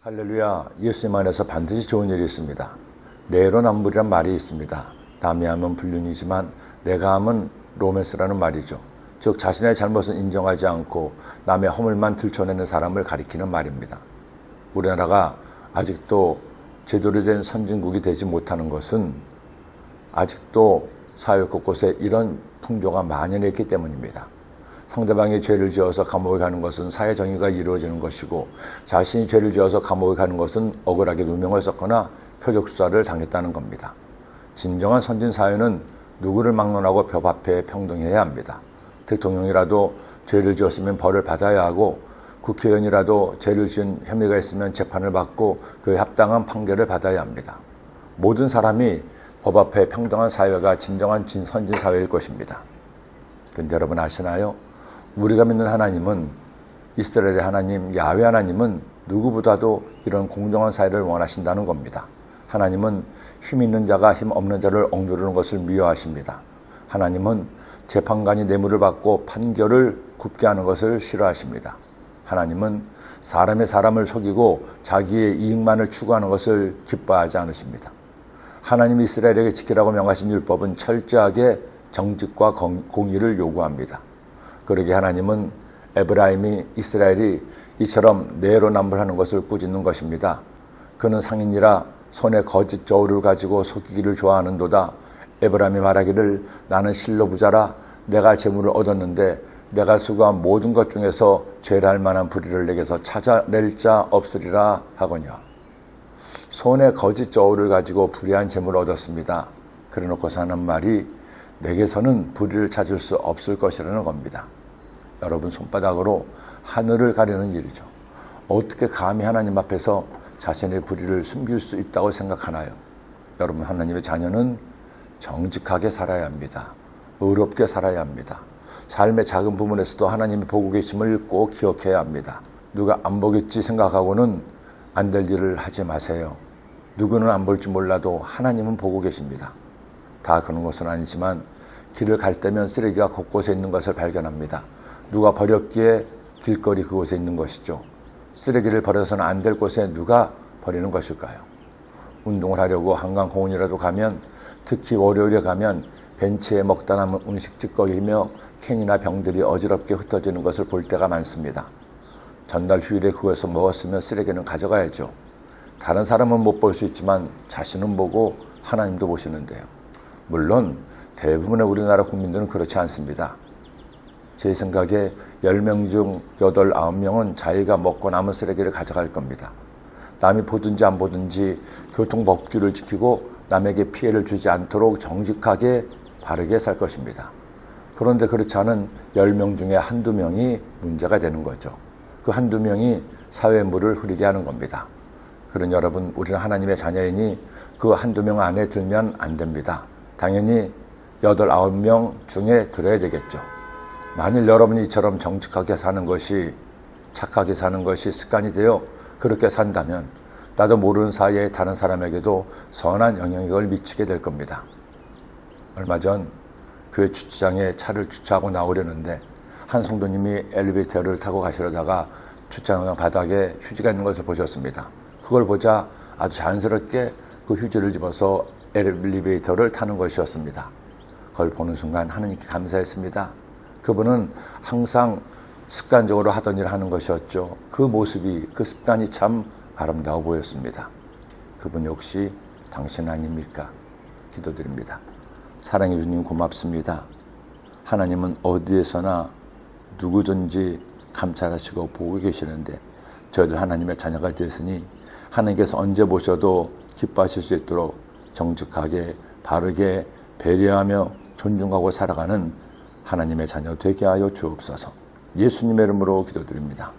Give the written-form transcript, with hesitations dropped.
할렐루야. 예수님 안에서 반드시 좋은 일이 있습니다. 내로남불이란 말이 있습니다. 남이 하면 불륜이지만 내가 하면 로맨스라는 말이죠. 즉 자신의 잘못은 인정하지 않고 남의 허물만 들춰내는 사람을 가리키는 말입니다. 우리나라가 아직도 제대로 된 선진국이 되지 못하는 것은 아직도 사회 곳곳에 이런 풍조가 만연해 있기 때문입니다. 상대방이 죄를 지어서 감옥에 가는 것은 사회 정의가 이루어지는 것이고, 자신이 죄를 지어서 감옥에 가는 것은 억울하게 누명을 썼거나 표적 수사를 당했다는 겁니다. 진정한 선진 사회는 누구를 막론하고 법 앞에 평등해야 합니다. 대통령이라도 죄를 지었으면 벌을 받아야 하고, 국회의원이라도 죄를 지은 혐의가 있으면 재판을 받고 그에 합당한 판결을 받아야 합니다. 모든 사람이 법 앞에 평등한 사회가 진정한 선진 사회일 것입니다. 그런데 여러분 아시나요? 우리가 믿는 하나님은, 이스라엘의 하나님 야훼 하나님은 누구보다도 이런 공정한 사회를 원하신다는 겁니다. 하나님은 힘 있는 자가 힘 없는 자를 억누르는 것을 미워하십니다. 하나님은 재판관이 뇌물을 받고 판결을 굽게 하는 것을 싫어하십니다. 하나님은 사람이 사람을 속이고 자기의 이익만을 추구하는 것을 기뻐하지 않으십니다. 하나님이 이스라엘에게 지키라고 명하신 율법은 철저하게 정직과 공의를 요구합니다. 그러기에 하나님은 에브라임이, 이스라엘이 이처럼 내로남불하는 것을 꾸짖는 것입니다. 그는 상인이라 손에 거짓 저울을 가지고 속이기를 좋아하는도다. 에브라임이 말하기를 나는 실로 부자라. 내가 재물을 얻었는데 내가 수고한 모든 것 중에서 죄할 만한 불의를 내게서 찾아낼 자 없으리라 하거니와. 손에 거짓 저울을 가지고 불의한 재물을 얻었습니다. 그래놓고서 하는 말이 내게서는 불의를 찾을 수 없을 것이라는 겁니다. 여러분, 손바닥으로 하늘을 가리는 일이죠. 어떻게 감히 하나님 앞에서 자신의 불의를 숨길 수 있다고 생각하나요? 여러분, 하나님의 자녀는 정직하게 살아야 합니다. 의롭게 살아야 합니다. 삶의 작은 부분에서도 하나님이 보고 계심을 꼭 기억해야 합니다. 누가 안 보겠지 생각하고는 안 될 일을 하지 마세요. 누구는 안 볼지 몰라도 하나님은 보고 계십니다. 다 그런 것은 아니지만 길을 갈 때면 쓰레기가 곳곳에 있는 것을 발견합니다. 누가 버렸기에 길거리 그곳에 있는 것이죠. 쓰레기를 버려서는 안 될 곳에 누가 버리는 것일까요? 운동을 하려고 한강공원이라도 가면, 특히 월요일에 가면 벤치에 먹다 남은 음식 찌꺼기며 캔이나 병들이 어지럽게 흩어지는 것을 볼 때가 많습니다. 전날 휴일에 그것을 먹었으면 쓰레기는 가져가야죠. 다른 사람은 못 볼 수 있지만 자신은 보고 하나님도 보시는데요. 물론 대부분의 우리나라 국민들은 그렇지 않습니다. 제 생각에 10명 중 8, 9명은 자기가 먹고 남은 쓰레기를 가져갈 겁니다. 남이 보든지 안 보든지 교통법규를 지키고 남에게 피해를 주지 않도록 정직하게 바르게 살 것입니다. 그런데 그렇지 않은 10명 중에 한두 명이 문제가 되는 거죠. 그 한두 명이 사회의 물을 흐리게 하는 겁니다. 그런 여러분, 우리는 하나님의 자녀이니 그 한두 명 안에 들면 안 됩니다. 당연히 8, 9명 중에 들어야 되겠죠. 만일 여러분이 이처럼 정직하게 사는 것이, 착하게 사는 것이 습관이 되어 그렇게 산다면 나도 모르는 사이에 다른 사람에게도 선한 영향력을 미치게 될 겁니다. 얼마 전 교회 주차장에 차를 주차하고 나오려는데 한 성도님이 엘리베이터를 타고 가시려다가 주차장 바닥에 휴지가 있는 것을 보셨습니다. 그걸 보자 아주 자연스럽게 그 휴지를 집어서 엘리베이터를 타는 것이었습니다. 그걸 보는 순간 하나님께 감사했습니다. 그분은 항상 습관적으로 하던 일을 하는 것이었죠. 그 모습이, 그 습관이 참 아름다워 보였습니다. 그분 역시 당신 아닙니까? 기도드립니다. 사랑해 주님 고맙습니다. 하나님은 어디에서나 누구든지 감찰하시고 보고 계시는데 저희들 하나님의 자녀가 되었으니 하나님께서 언제 보셔도 기뻐하실 수 있도록 정직하게 바르게 배려하며 존중하고 살아가는 하나님의 자녀 되게 하여 주옵소서. 예수님의 이름으로 기도드립니다.